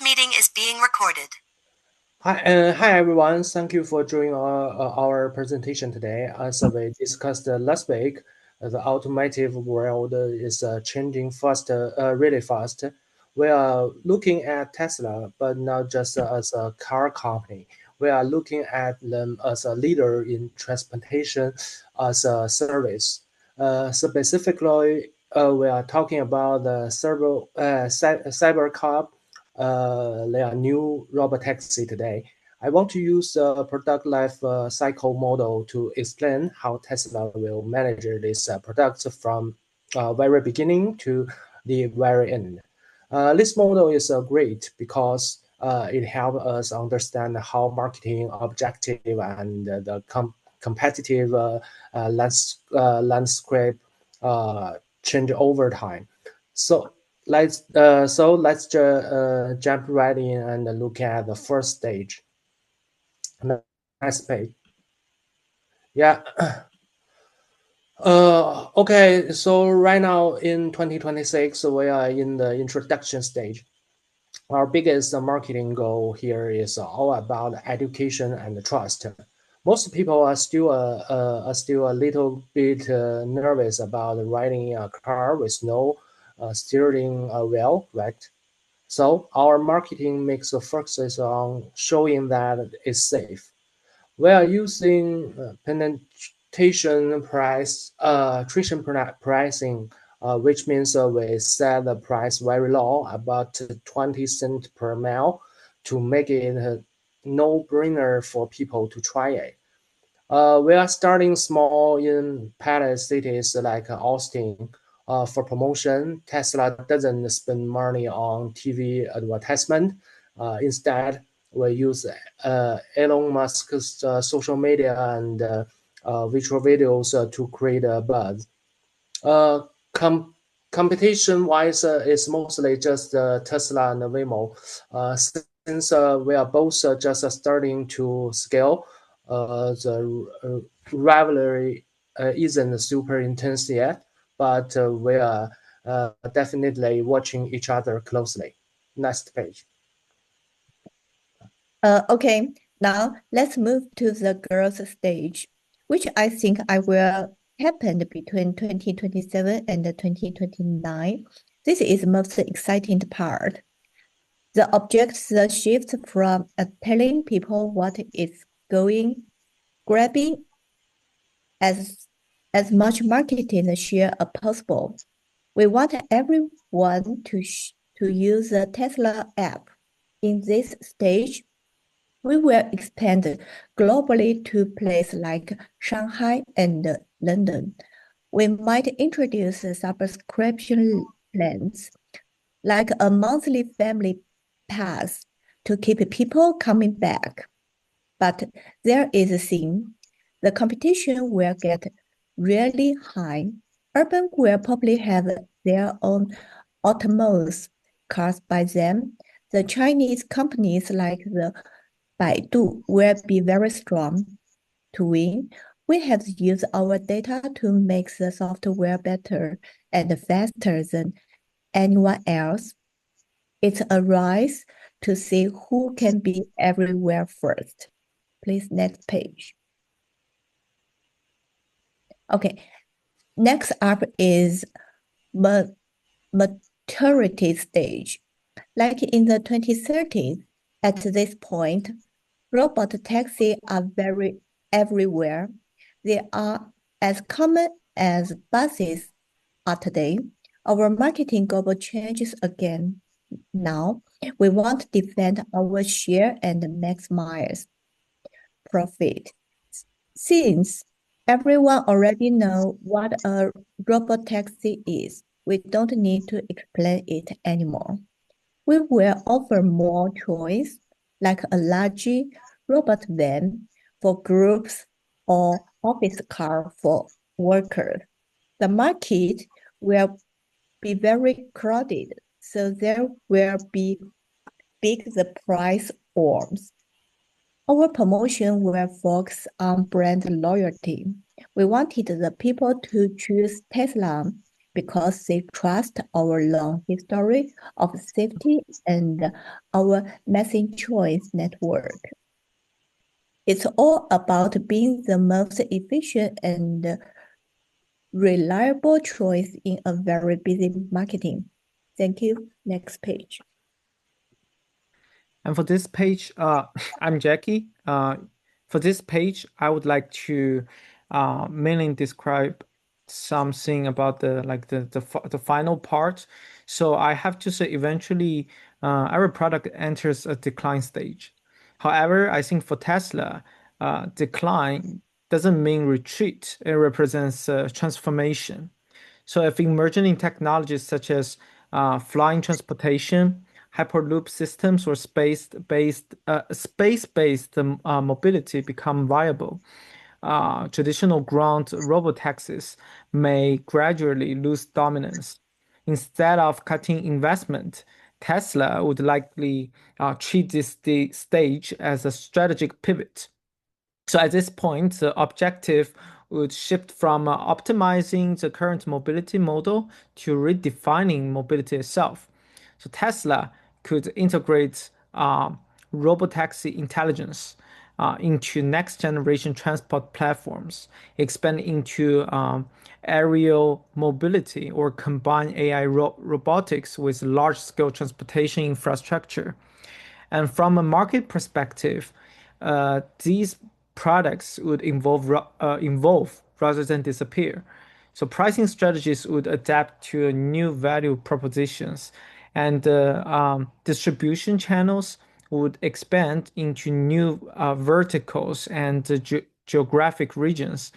This meeting is being recorded. Hi everyone. Thank you for joining our presentation today. As we discussed last week, the automotive world is changing fast, really fast. We are looking at Tesla, but not just as a car company. We are looking at them as a leader in transportation as a service. Specifically, we are talking about the cyber their new Robotaxi today. I want to use the product life cycle model to explain how Tesla will manage this product from very beginning to the very end. This model is great because it helps us understand how marketing objective and the competitive landscape change over time. So let's jump right in and look at the first stage. Next page. Yeah. Okay. So right now in 2026, we are in the introduction stage. Our biggest marketing goal here is all about education and trust. Most people are still a little bit nervous about riding a car with no steering wheel, right? So our marketing makes a focus on showing that it's safe. We are using pricing, which means we set the price very low, about 20 cents per mile, to make it a no-brainer for people to try it. We are starting small in pilot cities like Austin. For promotion, Tesla doesn't spend money on TV advertisement. Instead, we use Elon Musk's social media and virtual videos to create a buzz. Uh, com- Competition-wise, it's mostly just Tesla and Waymo. Since we are both just starting to scale, the rivalry isn't super intense yet, but we are definitely watching each other closely. Next page. Okay, now let's move to the growth stage, which I think I will happen between 2027 and 2029. This is the most exciting part. The objects shift from telling people what is going, grabbing as much marketing share as possible. We want everyone to use the Tesla app. In this stage, we will expand globally to places like Shanghai and London. We might introduce subscription plans like a monthly family pass to keep people coming back. But there is a thing. The competition will get really high. Urban will probably have their own autonomous cars by then. The Chinese companies like the Baidu will be very strong. To win, we have used our data to make the software better and faster than anyone else. It's a race to see who can be everywhere first. Please, next page. Okay, next up is maturity stage. Like in the 2030s, at this point, robot taxis are very everywhere. They are as common as buses are today. Our marketing goal changes again. Now, we want to defend our share and maximize profit. Since everyone already knows what a robot taxi is, we don't need to explain it anymore. We will offer more choice, like a large robot van for groups or office car for workers. The market will be very crowded, so there will be big the price wars. Our promotion will focus on brand loyalty. We wanted the people to choose Tesla because they trust our long history of safety and our massive choice network. It's all about being the most efficient and reliable choice in a very busy marketing. Thank you. Next page. And for this page, I'm Jackie. For this page, I would like to mainly describe something about the final part. So I have to say, eventually, our product enters a decline stage. However, I think for Tesla, decline doesn't mean retreat. It represents transformation. So if emerging technologies such as flying transportation, Hyperloop systems, or space-based mobility become viable, traditional ground robotaxis may gradually lose dominance. Instead of cutting investment, Tesla would likely treat this stage as a strategic pivot. So at this point, the objective would shift from optimizing the current mobility model to redefining mobility itself. So Tesla could integrate robotaxi intelligence into next generation transport platforms, expand into aerial mobility, or combine AI robotics with large scale transportation infrastructure. And from a market perspective, these products would evolve rather than disappear. So pricing strategies would adapt to new value propositions, and distribution channels would expand into new verticals and geographic regions.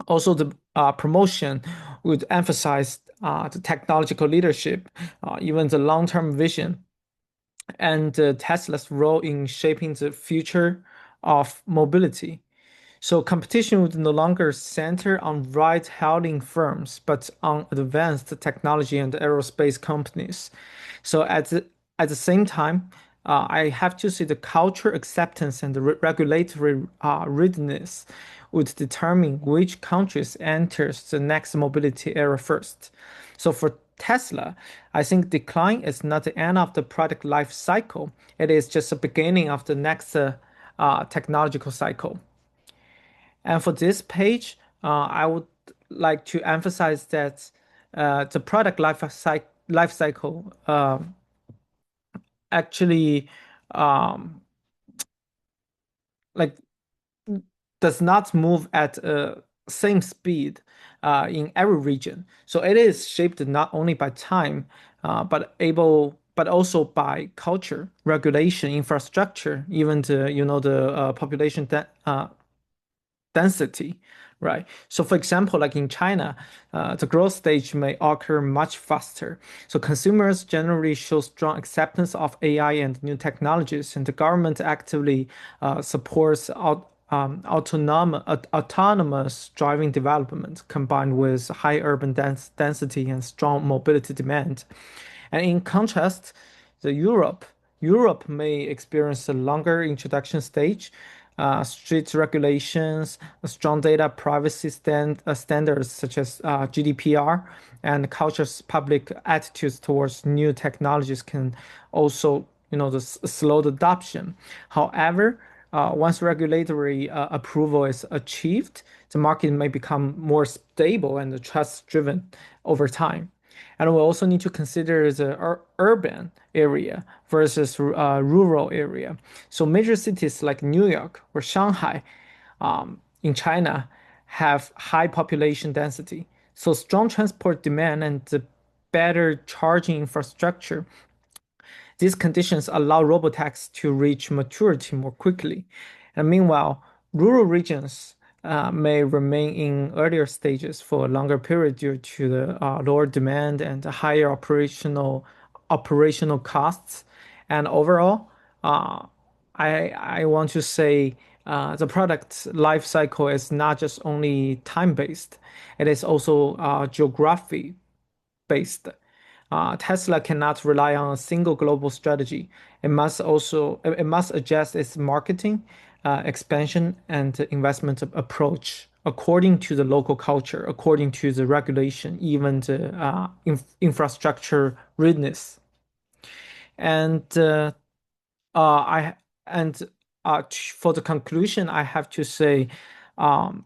Also, the promotion would emphasize the technological leadership, even the long-term vision, and Tesla's role in shaping the future of mobility. So competition would no longer center on ride-hailing firms, but on advanced technology and aerospace companies. So at the same time, I have to say the culture acceptance and the regulatory readiness would determine which countries enters the next mobility era first. So for Tesla, I think decline is not the end of the product life cycle. It is just the beginning of the next technological cycle. And for this page, I would like to emphasize that the product life cycle actually um, like does not move at same speed in every region. So it is shaped not only by time, but also by culture, regulation, infrastructure, even the population density, right? So, for example, like in China, the growth stage may occur much faster. So, consumers generally show strong acceptance of AI and new technologies, and the government actively supports autonomous driving development combined with high urban density and strong mobility demand. And in contrast, the Europe may experience a longer introduction stage, strict regulations, strong data privacy standards such as GDPR, and culture's public attitudes towards new technologies can also, slow the adoption. However, once regulatory approval is achieved, the market may become more stable and trust-driven over time. And we also need to consider the urban area versus rural area. So major cities like New York or Shanghai in China have high population density. So strong transport demand and the better charging infrastructure, these conditions allow robotaxis to reach maturity more quickly. And meanwhile, rural regions may remain in earlier stages for a longer period due to the lower demand and the higher operational costs. And overall, I want to say the product life cycle is not just only time based; it is also geography based. Tesla cannot rely on a single global strategy. It must adjust its marketing, expansion, and investment approach according to the local culture, according to the regulation, even the infrastructure readiness. And I and for the conclusion, I have to say, um,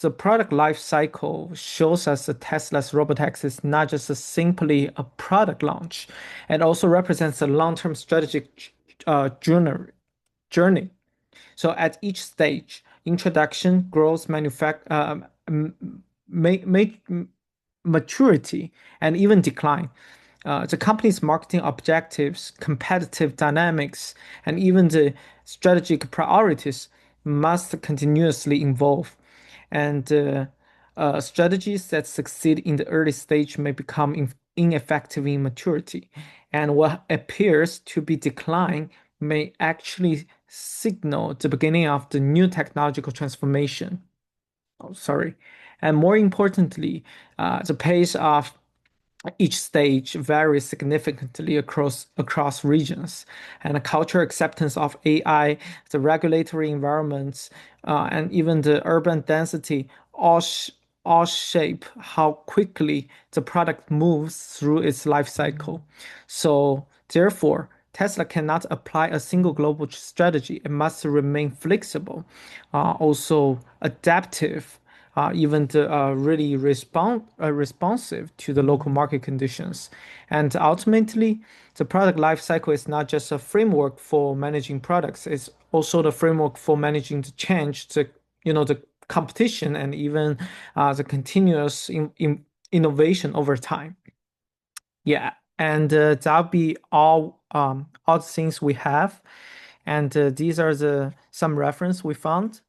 the product life cycle shows us that Tesla's Robotaxi is not just simply a product launch. It also represents a long-term strategic journey. So at each stage, introduction, growth, ma ma maturity, and even decline, the company's marketing objectives, competitive dynamics, and even the strategic priorities must continuously evolve. And strategies that succeed in the early stage may become ineffective in maturity. And what appears to be decline may actually signal the beginning of the new technological transformation. Oh, sorry. And more importantly, the pace of each stage varies significantly across regions, and the cultural acceptance of AI, the regulatory environments, and even the urban density all shape how quickly the product moves through its life cycle. So, therefore, Tesla cannot apply a single global strategy. It must remain flexible, also adaptive, even really responsive to the local market conditions. And ultimately, the product life cycle is not just a framework for managing products, it's also the framework for managing the change, the competition, and even the continuous innovation over time. Yeah, and that'll be all the things we have. And these are the some reference we found.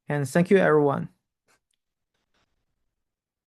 And thank you, everyone.